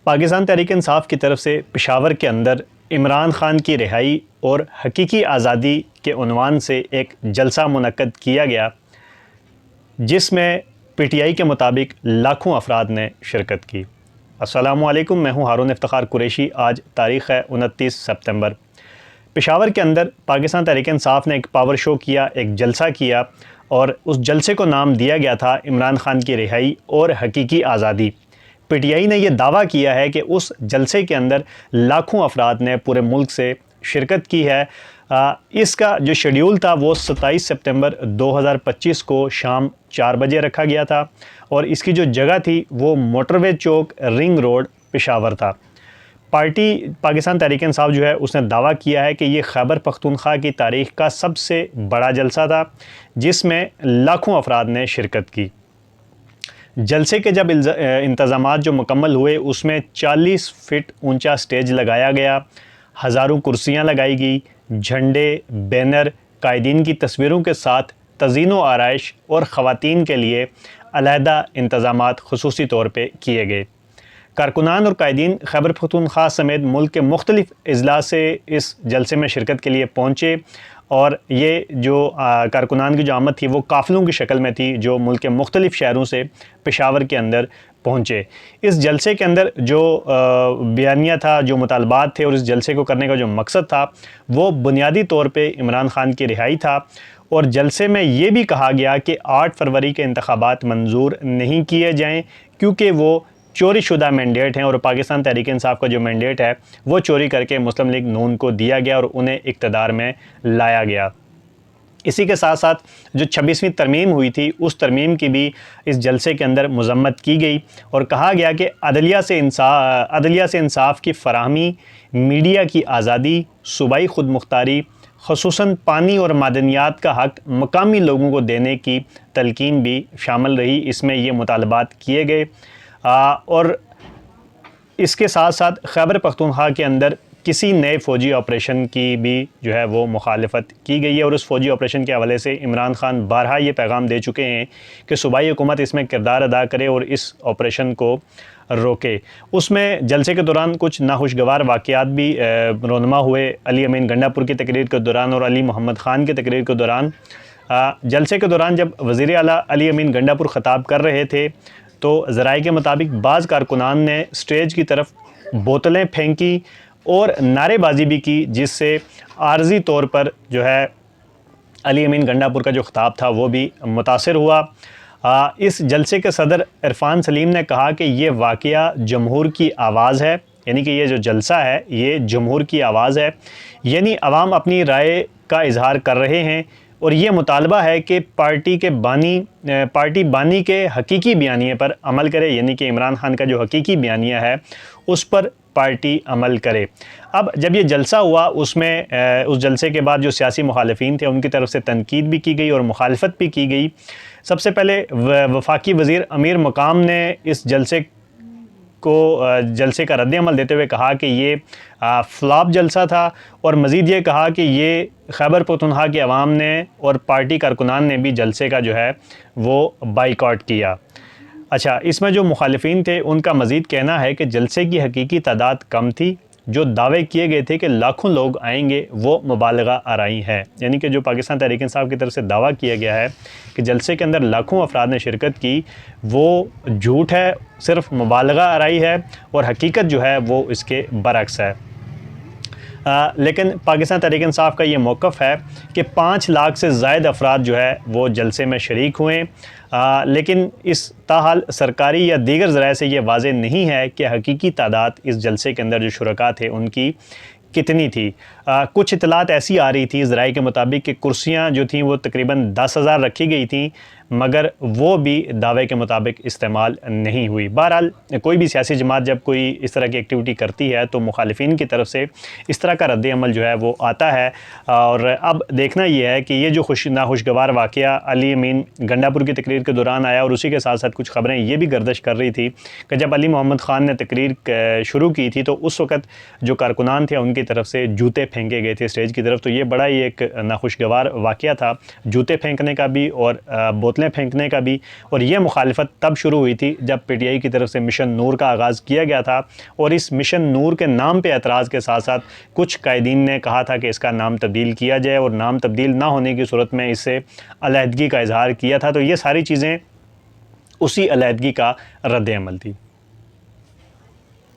پاکستان تحریک انصاف کی طرف سے پشاور کے اندر عمران خان کی رہائی اور حقیقی آزادی کے عنوان سے ایک جلسہ منعقد کیا گیا، جس میں پی ٹی آئی کے مطابق لاکھوں افراد نے شرکت کی۔ السلام علیکم، میں ہوں ہارون افتخار قریشی۔ آج تاریخ ہے 29 ستمبر۔ پشاور کے اندر پاکستان تحریک انصاف نے ایک پاور شو کیا، ایک جلسہ کیا، اور اس جلسے کو نام دیا گیا تھا عمران خان کی رہائی اور حقیقی آزادی۔ پی ٹی آئی نے یہ دعویٰ کیا ہے کہ اس جلسے کے اندر لاکھوں افراد نے پورے ملک سے شرکت کی ہے۔ اس کا جو شیڈیول تھا وہ 27 ستمبر 2025 کو شام 4 بجے رکھا گیا تھا، اور اس کی جو جگہ تھی وہ موٹر وے چوک، رنگ روڈ، پشاور تھا۔ پارٹی پاکستان تحریک انصاف جو ہے اس نے دعویٰ کیا ہے کہ یہ خیبر پختونخوا کی تاریخ کا سب سے بڑا جلسہ تھا، جس میں لاکھوں افراد نے شرکت کی۔ جلسے کے جب انتظامات جو مکمل ہوئے، اس میں 40 فٹ اونچا سٹیج لگایا گیا، ہزاروں کرسیاں لگائی گئی، جھنڈے، بینر، قائدین کی تصویروں کے ساتھ تزئین و آرائش، اور خواتین کے لیے علیحدہ انتظامات خصوصی طور پہ کیے گئے۔ کارکنان اور قائدین خیبر پختونخوا سمیت ملک کے مختلف اضلاع سے اس جلسے میں شرکت کے لیے پہنچے، اور یہ جو کارکنان کی جو آمد تھی وہ قافلوں کی شکل میں تھی جو ملک کے مختلف شہروں سے پشاور کے اندر پہنچے۔ اس جلسے کے اندر جو بیانیہ تھا، جو مطالبات تھے، اور اس جلسے کو کرنے کا جو مقصد تھا وہ بنیادی طور پہ عمران خان کی رہائی تھا، اور جلسے میں یہ بھی کہا گیا کہ 8 فروری کے انتخابات منظور نہیں کیے جائیں، کیونکہ وہ چوری شدہ مینڈیٹ ہیں، اور پاکستان تحریک انصاف کا جو مینڈیٹ ہے وہ چوری کر کے مسلم لیگ نون کو دیا گیا اور انہیں اقتدار میں لایا گیا۔ اسی کے ساتھ ساتھ جو 26ویں ترمیم ہوئی تھی، اس ترمیم کی بھی اس جلسے کے اندر مذمت کی گئی، اور کہا گیا کہ عدلیہ سے انصاف کی فراہمی، میڈیا کی آزادی، صوبائی خود مختاری، خصوصاً پانی اور معدنیات کا حق مقامی لوگوں کو دینے کی تلقین بھی شامل رہی۔ اس میں یہ مطالبات کیے گئے، اور اس کے ساتھ ساتھ خیبر پختونخوا کے اندر کسی نئے فوجی آپریشن کی بھی جو ہے وہ مخالفت کی گئی ہے، اور اس فوجی آپریشن کے حوالے سے عمران خان بارہا یہ پیغام دے چکے ہیں کہ صوبائی حکومت اس میں کردار ادا کرے اور اس آپریشن کو روکے۔ اس میں جلسے کے دوران کچھ ناخوشگوار واقعات بھی رونما ہوئے۔ علی امین گنڈا پور کی تقریر کے دوران اور علی محمد خان کی تقریر کے دوران، جلسے کے دوران جب وزیر اعلیٰ علی امین گنڈا پور خطاب کر رہے تھے تو ذرائع کے مطابق بعض کارکنان نے سٹیج کی طرف بوتلیں پھینکی اور نعرے بازی بھی کی، جس سے عارضی طور پر جو ہے علی امین گنڈا پور کا جو خطاب تھا وہ بھی متاثر ہوا۔ اس جلسے کے صدر عرفان سلیم نے کہا کہ یہ واقعہ جمہور کی آواز ہے، یعنی کہ یہ جو جلسہ ہے یہ جمہور کی آواز ہے، یعنی عوام اپنی رائے کا اظہار کر رہے ہیں، اور یہ مطالبہ ہے کہ پارٹی بانی کے حقیقی بیانیے پر عمل کرے، یعنی کہ عمران خان کا جو حقیقی بیانیہ ہے اس پر پارٹی عمل کرے۔ اب جب یہ جلسہ ہوا، اس جلسے کے بعد جو سیاسی مخالفین تھے ان کی طرف سے تنقید بھی کی گئی اور مخالفت بھی کی گئی۔ سب سے پہلے وفاقی وزیر امیر مقام نے اس جلسے کا رد عمل دیتے ہوئے کہا کہ یہ فلاپ جلسہ تھا، اور مزید یہ کہا کہ یہ خیبر پختونخوا کے عوام نے اور پارٹی کارکنان نے بھی جلسے کا جو ہے وہ بائیکاٹ کیا۔ اچھا، اس میں جو مخالفین تھے ان کا مزید کہنا ہے کہ جلسے کی حقیقی تعداد کم تھی، جو دعوے کیے گئے تھے کہ لاکھوں لوگ آئیں گے وہ مبالغہ آرائی ہے، یعنی کہ جو پاکستان تحریک انصاف کی طرف سے دعویٰ کیا گیا ہے کہ جلسے کے اندر لاکھوں افراد نے شرکت کی، وہ جھوٹ ہے، صرف مبالغہ آرائی ہے، اور حقیقت جو ہے وہ اس کے برعکس ہے۔ لیکن پاکستان تحریک انصاف کا یہ موقف ہے کہ 5 لاکھ سے زائد افراد جو ہے وہ جلسے میں شریک ہوئے، لیکن اس تاحال سرکاری یا دیگر ذرائع سے یہ واضح نہیں ہے کہ حقیقی تعداد اس جلسے کے اندر جو شرکاء تھے ان کی کتنی تھی۔ کچھ اطلاعات ایسی آ رہی تھی ذرائع کے مطابق کہ کرسیاں جو تھیں وہ تقریباً 10,000 رکھی گئی تھیں، مگر وہ بھی دعوے کے مطابق استعمال نہیں ہوئی۔ بہرحال کوئی بھی سیاسی جماعت جب کوئی اس طرح کی ایکٹیویٹی کرتی ہے تو مخالفین کی طرف سے اس طرح کا رد عمل جو ہے وہ آتا ہے، اور اب دیکھنا یہ ہے کہ یہ جو ناخوشگوار واقعہ علی امین گنڈا پور کی تقریر کے دوران آیا، اور اسی کے ساتھ ساتھ کچھ خبریں یہ بھی گردش کر رہی تھی کہ جب علی محمد خان نے تقریر شروع کی تھی تو اس وقت جو کارکنان تھے ان کی طرف سے جوتے پھینکے گئے تھے اسٹیج کی طرف، تو یہ بڑا ہی ایک ناخوشگوار واقعہ تھا، جوتے پھینکنے کا بھی اور بوتل بوتلیں پھینکنے کا بھی، اور یہ مخالفت تب شروع ہوئی تھی جب پی ٹی آئی کی طرف سے مشن نور کا آغاز کیا گیا تھا، اور اس مشن نور کے نام پہ اعتراض کے ساتھ ساتھ کچھ قائدین نے کہا تھا کہ اس کا نام تبدیل کیا جائے، اور نام تبدیل نہ ہونے کی صورت میں اس سے علیحدگی کا اظہار کیا تھا۔ تو یہ ساری چیزیں اسی علیحدگی کا رد عمل تھی۔